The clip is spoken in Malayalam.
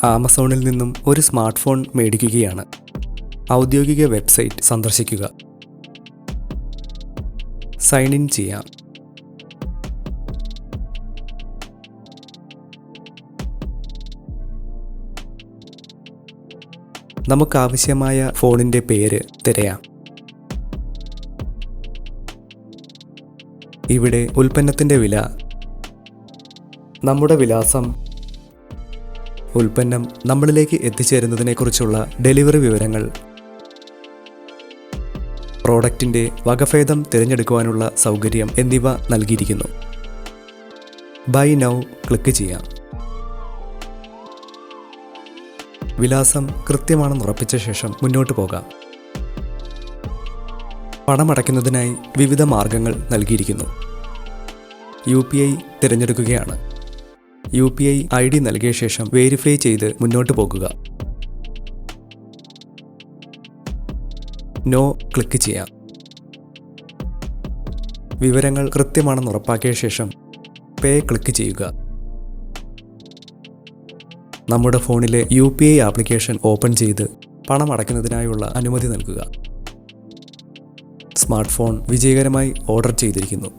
ആമസോണിൽ നിന്നും ഒരു സ്മാർട്ട് ഫോൺ മേടിക്കുകയാണ്. ഔദ്യോഗിക വെബ്സൈറ്റ് സന്ദർശിക്കുക. സൈൻ ഇൻ ചെയ്യാം. നമുക്കാവശ്യമായ ഫോണിൻ്റെ പേര് തിരയാം. ഇവിടെ ഉൽപ്പന്നത്തിൻ്റെ വില, നമ്മുടെ വിലാസം, ഉൽപ്പന്നം നമ്മളിലേക്ക് എത്തിച്ചേരുന്നതിനെക്കുറിച്ചുള്ള ഡെലിവറി വിവരങ്ങൾ, പ്രോഡക്റ്റിൻ്റെ വകഭേദം തിരഞ്ഞെടുക്കുവാനുള്ള സൗകര്യം എന്നിവ നൽകിയിരിക്കുന്നു. ബൈ നൗ ക്ലിക്ക് ചെയ്യാം. വിലാസം കൃത്യമാണെന്ന് ഉറപ്പിച്ച ശേഷം മുന്നോട്ട് പോകാം. പണമടയ്ക്കുന്നതിനായി വിവിധ മാർഗങ്ങൾ നൽകിയിരിക്കുന്നു. UPI തിരഞ്ഞെടുക്കുകയാണ്. UPI ID നൽകിയ ശേഷം വെരിഫൈ ചെയ്ത് മുന്നോട്ട് പോകുക. നോ ക്ലിക്ക് ചെയ്യാം. വിവരങ്ങൾ കൃത്യമാണെന്ന് ഉറപ്പാക്കിയ ശേഷം പേ ക്ലിക്ക് ചെയ്യുക. നമ്മുടെ ഫോണിലെ UPI ആപ്ലിക്കേഷൻ ഓപ്പൺ ചെയ്ത് പണം അടയ്ക്കുന്നതിനായുള്ള അനുമതി നൽകുക. സ്മാർട്ട് ഫോൺ വിജയകരമായി ഓർഡർ ചെയ്തിരിക്കുന്നു.